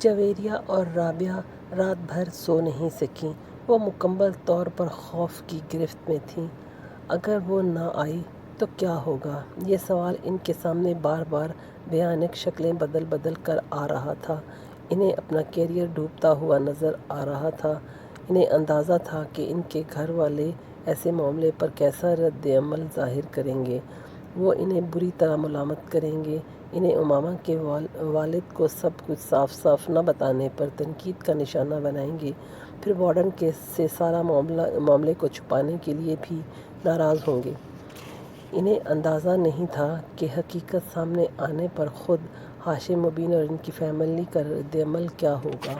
جویریہ اور رابعہ رات بھر سو نہیں سکیں۔ وہ مکمل طور پر خوف کی گرفت میں تھیں۔ اگر وہ نہ آئی تو کیا ہوگا؟ یہ سوال ان کے سامنے بار بار بھیانک شکلیں بدل بدل کر آ رہا تھا۔ انہیں اپنا کیریئر ڈوبتا ہوا نظر آ رہا تھا۔ انہیں اندازہ تھا کہ ان کے گھر والے ایسے معاملے پر کیسا رد عمل ظاہر کریں گے۔ وہ انہیں بری طرح ملامت کریں گے۔ انہیں امامہ کے والد کو سب کچھ صاف صاف نہ بتانے پر تنقید کا نشانہ بنائیں گے۔ پھر وارڈن سے سارا معاملے کو چھپانے کے لیے بھی ناراض ہوں گے۔ انہیں اندازہ نہیں تھا کہ حقیقت سامنے آنے پر خود ہاشم مبین اور ان کی فیملی کا رد عمل کیا ہوگا۔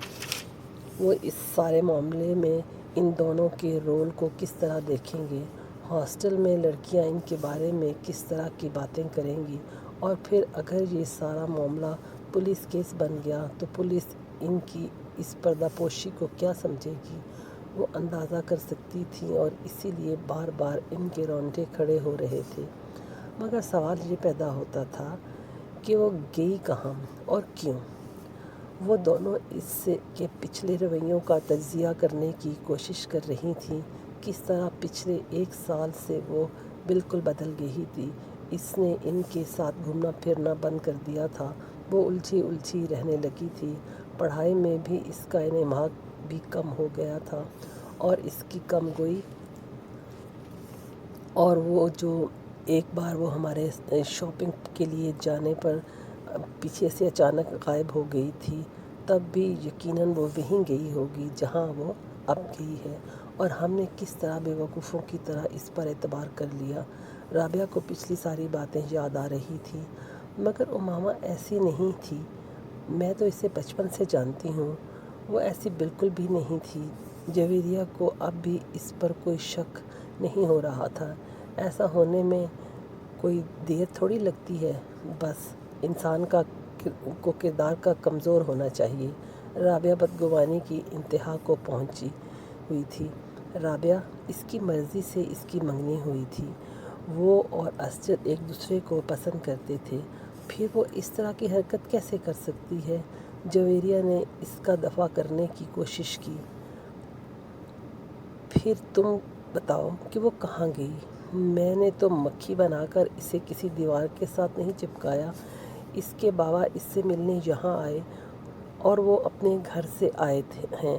وہ اس سارے معاملے میں ان دونوں کے رول کو کس طرح دیکھیں گے۔ ہاسٹل میں لڑکیاں ان کے بارے میں کس طرح کی باتیں کریں گی، اور پھر اگر یہ سارا معاملہ پولیس کیس بن گیا تو پولیس ان کی اس پردہ پوشی کو کیا سمجھے گی۔ وہ اندازہ کر سکتی تھیں اور اسی لیے بار بار ان کے رونگٹے کھڑے ہو رہے تھے۔ مگر سوال یہ پیدا ہوتا تھا کہ وہ گئی کہاں اور کیوں؟ وہ دونوں اس کے پچھلے رویوں کا تجزیہ کرنے کی کوشش کر رہی تھیں۔ کس طرح پچھلے 1 سال سے وہ بالکل بدل گئی تھی۔ اس نے ان کے ساتھ گھومنا پھرنا بند کر دیا تھا۔ وہ الجھی رہنے لگی تھی۔ پڑھائی میں بھی اس کا انہماک بھی کم ہو گیا تھا، اور اس کی کم گوئی اور وہ جو ایک بار وہ ہمارے شاپنگ کے لیے جانے پر پیچھے سے اچانک غائب ہو گئی تھی، تب بھی یقیناً وہ وہیں گئی ہوگی جہاں وہ اب گئی ہے، اور ہم نے کس طرح بے وقوفوں کی طرح اس پر اعتبار کر لیا۔ رابعہ کو پچھلی ساری باتیں یاد آ رہی تھیں۔ مگر امامہ ایسی نہیں تھی۔ میں تو اسے بچپن سے جانتی ہوں۔ وہ ایسی بالکل بھی نہیں تھی۔ جویریہ کو اب بھی اس پر کوئی شک نہیں ہو رہا تھا۔ ایسا ہونے میں کوئی دیر تھوڑی لگتی ہے، بس انسان کو کردار کا کمزور ہونا چاہیے۔ رابعہ بدگمانی کی انتہا کو پہنچی ہوئی تھی۔ رابعہ اس کی مرضی سے اس کی منگنی ہوئی تھی۔ وہ اور اسجد ایک دوسرے کو پسند کرتے تھے، پھر وہ اس طرح کی حرکت کیسے کر سکتی ہے؟ جویریہ نے اس کا دفاع کرنے کی کوشش کی۔ پھر تم بتاؤ کہ وہ کہاں گئی؟ میں نے تو مکھی بنا کر اسے کسی دیوار کے ساتھ نہیں چپکایا۔ اس کے بابا اس سے ملنے یہاں آئے اور وہ اپنے گھر سے آئے ہیں،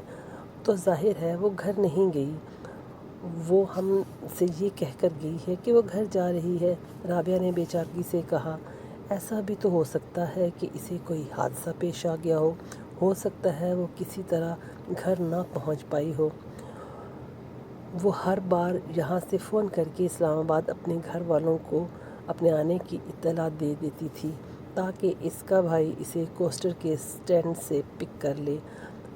تو ظاہر ہے وہ گھر نہیں گئی۔ وہ ہم سے یہ کہہ کر گئی ہے کہ وہ گھر جا رہی ہے۔ رابعہ نے بے چارگی سے کہا۔ ایسا بھی تو ہو سکتا ہے کہ اسے کوئی حادثہ پیش آ گیا ہو سکتا ہے وہ کسی طرح گھر نہ پہنچ پائی ہو۔ وہ ہر بار یہاں سے فون کر کے اسلام آباد اپنے گھر والوں کو اپنے آنے کی اطلاع دے دیتی تھی، تاکہ اس کا بھائی اسے کوسٹر کے اسٹینڈ سے پک کر لے۔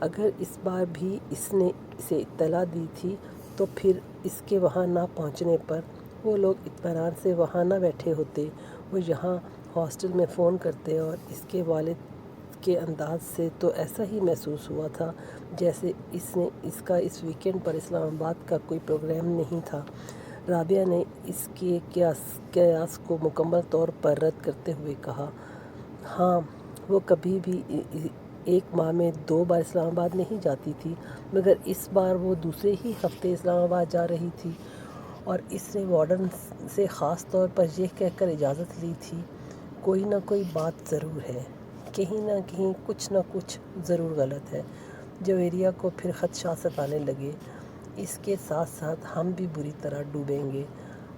اگر اس بار بھی اس نے اسے اطلاع دی تھی تو پھر اس کے وہاں نہ پہنچنے پر وہ لوگ اطمینان سے وہاں نہ بیٹھے ہوتے۔ وہ یہاں ہاسٹل میں فون کرتے، اور اس کے والد کے انداز سے تو ایسا ہی محسوس ہوا تھا جیسے اس کا اس ویکینڈ پر اسلام آباد کا کوئی پروگرام نہیں تھا۔ رابعہ نے اس کے قیاس کو مکمل طور پر رد کرتے ہوئے کہا۔ ہاں، وہ کبھی بھی 1 ماہ میں 2 بار اسلام آباد نہیں جاتی تھی، مگر اس بار وہ دوسرے ہی ہفتے اسلام آباد جا رہی تھی، اور اس نے وارڈن سے خاص طور پر یہ کہہ کر اجازت لی تھی۔ کوئی نہ کوئی بات ضرور ہے، کہیں نہ کہیں کچھ نہ کچھ ضرور غلط ہے۔ جویریہ کو پھر خدشات ستانے لگے۔ اس کے ساتھ ساتھ ہم بھی بری طرح ڈوبیں گے۔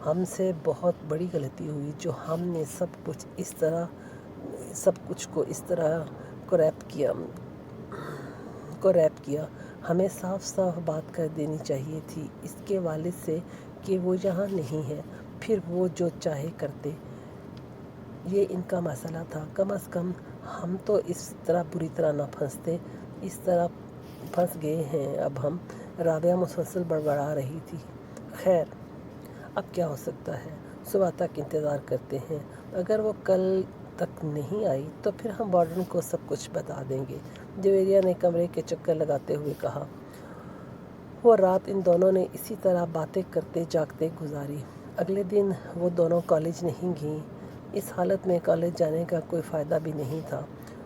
ہم سے بہت بڑی غلطی ہوئی جو ہم نے سب کچھ کو اس طرح کو ریپ کیا۔ ہمیں صاف صاف بات کر دینی چاہیے تھی اس کے والد سے کہ وہ یہاں نہیں ہے، پھر وہ جو چاہے کرتے۔ یہ ان کا مسئلہ تھا، کم از کم ہم تو اس طرح بری طرح نہ پھنستے۔ اس طرح پھنس گئے ہیں اب ہم۔ رابعہ مسلسل بڑبڑا رہی تھی۔ خیر، اب کیا ہو سکتا ہے؟ صبح تک انتظار کرتے ہیں۔ اگر وہ کل تک نہیں آئی تو پھر ہم وارڈن کو سب کچھ بتا دیں گے، جویریہ نے کمرے کے چکر لگاتے ہوئے کہا۔ وہ رات ان دونوں نے اسی طرح باتیں کرتے جاگتے گزاری۔ اگلے دن وہ دونوں کالج نہیں گئیں۔ اس حالت میں کالج جانے کا کوئی فائدہ بھی نہیں تھا۔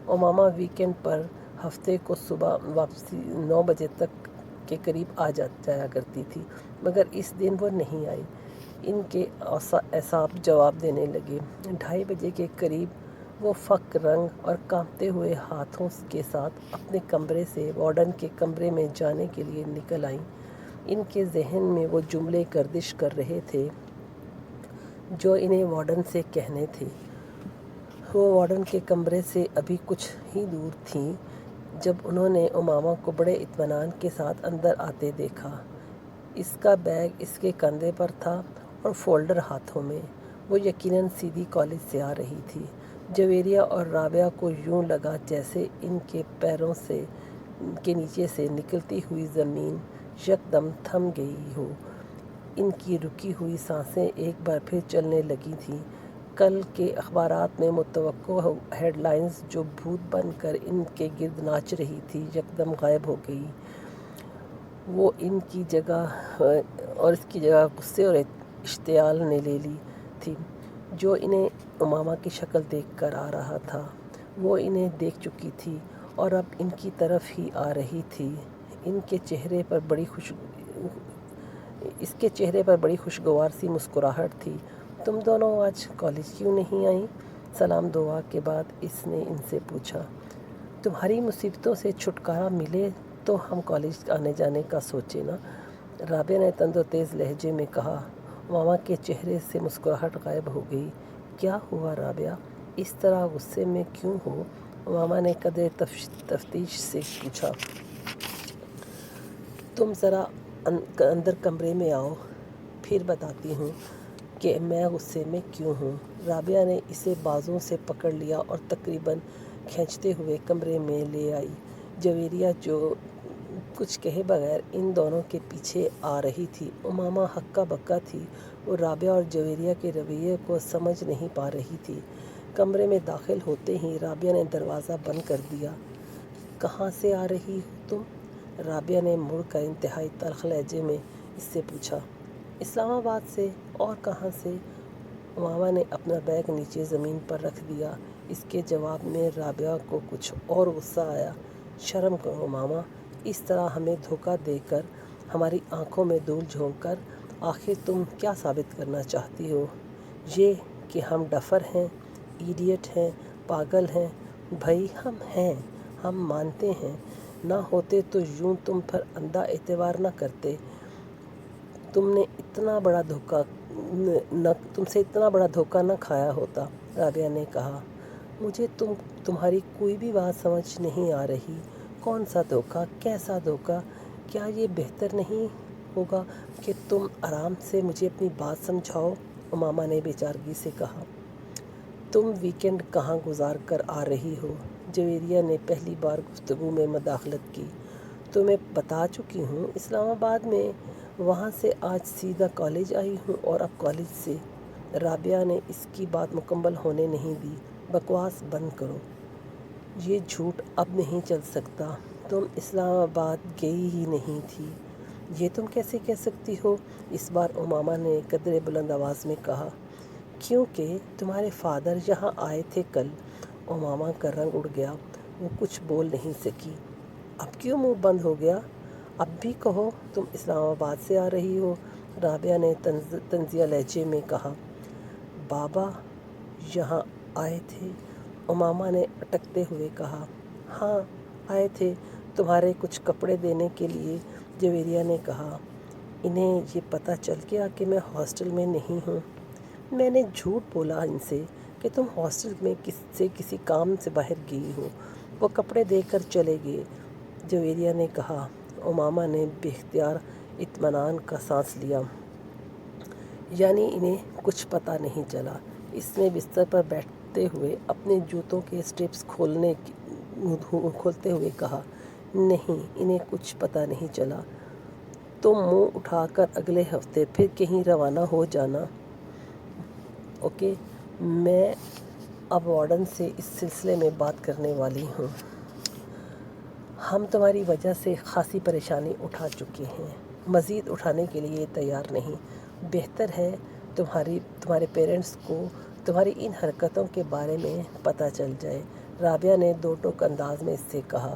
امامہ ویکینڈ پر ہفتے کو صبح واپسی 9 بجے تک کے قریب جایا کرتی تھی، مگر اس دن وہ نہیں آئی۔ ان کے اعصاب جواب دینے لگے۔ 2:30 بجے کے قریب وہ فک رنگ اور کانپتے ہوئے ہاتھوں کے ساتھ اپنے کمرے سے وارڈن کے کمرے میں جانے کے لیے نکل آئیں۔ ان کے ذہن میں وہ جملے گردش کر رہے تھے جو انہیں وارڈن سے کہنے تھے۔ وہ وارڈن کے کمرے سے ابھی کچھ ہی دور تھیں جب انہوں نے امامہ کو بڑے اطمینان کے ساتھ اندر آتے دیکھا۔ اس کا بیگ اس کے کندھے پر تھا اور فولڈر ہاتھوں میں۔ وہ یقیناً سیدھی کالج سے آ رہی تھی۔ جویریہ اور رابعہ کو یوں لگا جیسے ان کے پیروں کے نیچے سے نکلتی ہوئی زمین یکدم تھم گئی ہو۔ ان کی رکی ہوئی سانسیں ایک بار پھر چلنے لگی تھیں۔ کل کے اخبارات میں متوقع ہیڈ لائنز جو بھوت بن کر ان کے گرد ناچ رہی تھی یکدم غائب ہو گئی۔ وہ اس کی جگہ غصے اور اشتعال نے لے لی تھی جو انہیں امامہ کی شکل دیکھ کر آ رہا تھا۔ وہ انہیں دیکھ چکی تھی اور اب ان کی طرف ہی آ رہی تھی۔ اس کے چہرے پر بڑی خوشگوار سی مسکراہٹ تھی۔ تم دونوں آج کالج کیوں نہیں آئیں؟ سلام دعا کے بعد اس نے ان سے پوچھا۔ تمہاری مصیبتوں سے چھٹکارا ملے تو ہم کالج آنے جانے کا سوچیں نا، رابعہ نے تند و تیز لہجے میں کہا۔ امامہ کے چہرے سے مسکراہٹ غائب ہو گئی۔ کیا ہوا رابعہ؟ اس طرح غصے میں کیوں ہو؟ امامہ نے قدرے تفتیش سے پوچھا۔ تم ذرا اندر کمرے میں آؤ، پھر بتاتی ہوں کہ میں غصے میں کیوں ہوں۔ رابعہ نے اسے بازوں سے پکڑ لیا اور تقریباً کھینچتے ہوئے کمرے میں لے آئی۔ جویریہ جو کچھ کہے بغیر ان دونوں کے پیچھے آ رہی تھی۔ امامہ ہکا بکا تھی۔ وہ رابعہ اور جویریہ کے رویے کو سمجھ نہیں پا رہی تھی۔ کمرے میں داخل ہوتے ہی رابعہ نے دروازہ بند کر دیا۔ کہاں سے آ رہی ہو تم؟ رابعہ نے مڑ کر انتہائی تلخ لہجے میں اس سے پوچھا۔ اسلام آباد سے، اور کہاں سے؟ امامہ نے اپنا بیگ نیچے زمین پر رکھ دیا۔ اس کے جواب میں رابعہ کو کچھ اور غصہ آیا۔ شرم کرو امامہ، اس طرح ہمیں دھوکہ دے کر، ہماری آنکھوں میں دھول جھونک کر، آخر تم کیا ثابت کرنا چاہتی ہو؟ یہ کہ ہم ڈفر ہیں، ایڈیٹ ہیں، پاگل ہیں؟ بھئی ہم ہیں، ہم مانتے ہیں۔ نہ ہوتے تو یوں تم پر اندھا اعتبار نہ کرتے۔ تم سے اتنا بڑا دھوکہ نہ کھایا ہوتا۔ رابعہ نے کہا۔ مجھے تمہاری کوئی بھی بات سمجھ نہیں آ رہی۔ کون سا دھوکہ؟ کیسا دھوکہ؟ کیا یہ بہتر نہیں ہوگا کہ تم آرام سے مجھے اپنی بات سمجھاؤ؟ امامہ نے بے چارگی سے کہا۔ تم ویکنڈ کہاں گزار کر آ رہی ہو؟ جویریہ نے پہلی بار گفتگو میں مداخلت کی۔ تمہیں بتا چکی ہوں، اسلام آباد میں، وہاں سے آج سیدھا کالج آئی ہوں اور اب کالج سے۔ رابعہ نے اس کی بات مکمل ہونے نہیں دی۔ بکواس بند کرو، یہ جھوٹ اب نہیں چل سکتا۔ تم اسلام آباد گئی ہی نہیں تھی۔ یہ تم کیسے کہہ سکتی ہو؟ اس بار امامہ نے قدرے بلند آواز میں کہا۔ کیونکہ تمہارے فادر یہاں آئے تھے کل۔ امامہ کا رنگ اڑ گیا۔ وہ کچھ بول نہیں سکی۔ اب کیوں منہ بند ہو گیا؟ اب بھی کہو تم اسلام آباد سے آ رہی ہو، رابعہ نے طنزیہ لہجے میں کہا۔ بابا یہاں آئے تھے، امامہ نے اٹکتے ہوئے کہا۔ ہاں آئے تھے، تمہارے کچھ کپڑے دینے کے لیے، جویریہ نے کہا۔ انہیں یہ پتہ چل گیا کہ میں ہاسٹل میں نہیں ہوں؟ میں نے جھوٹ بولا ان سے کہ تم ہاسٹل میں کسی کام سے باہر گئی ہو۔ وہ کپڑے دے کر چلے گئے، جویریہ نے کہا۔ امامہ نے بے اختیار اطمینان کا سانس لیا۔ یعنی انہیں کچھ پتہ نہیں چلا؟ اس نے بستر پر بیٹھتے ہوئے اپنے جوتوں کے اسٹریپس کھولتے ہوئے کہا۔ نہیں، انہیں کچھ پتہ نہیں چلا۔ تم منہ اٹھا کر اگلے ہفتے پھر کہیں روانہ ہو جانا، اوکے؟ میں اب وارڈن سے اس سلسلے میں بات کرنے والی ہوں۔ ہم تمہاری وجہ سے خاصی پریشانی اٹھا چکے ہیں، مزید اٹھانے کے لیے تیار نہیں۔ بہتر ہے تمہارے پیرنٹس کو تمہاری ان حرکتوں کے بارے میں پتہ چل جائے، رابعہ نے دو ٹوک انداز میں اس سے کہا۔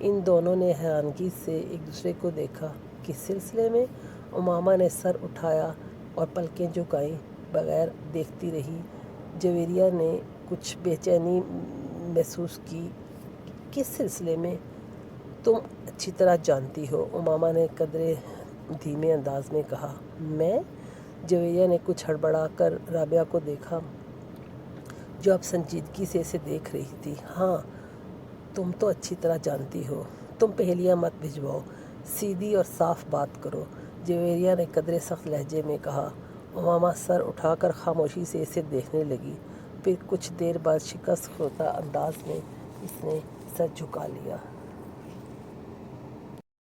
ان دونوں نے حیرانگی سے ایک دوسرے کو دیکھا۔ کس سلسلے میں؟ امامہ نے سر اٹھایا اور پلکیں جھکائیں بغیر دیکھتی رہی۔ جویریہ نے کچھ بے چینی محسوس کی۔ کس سلسلے میں؟ تم اچھی طرح جانتی ہو، امامہ نے قدرے دھیمے انداز میں کہا۔ میں؟ جویریہ نے کچھ ہڑبڑا کر رابعہ کو دیکھا جو اب سنجیدگی سے اسے دیکھ رہی تھی۔ ہاں، تم تو اچھی طرح جانتی ہو۔ تم پہیلیاں مت بھجواؤ، سیدھی اور صاف بات کرو، جویریہ نے قدرے سخت لہجے میں کہا۔ امامہ سر اٹھا کر خاموشی سے اسے دیکھنے لگی۔ پھر کچھ دیر بعد شکست خوردہ انداز میں اس نے سر جھکا لیا۔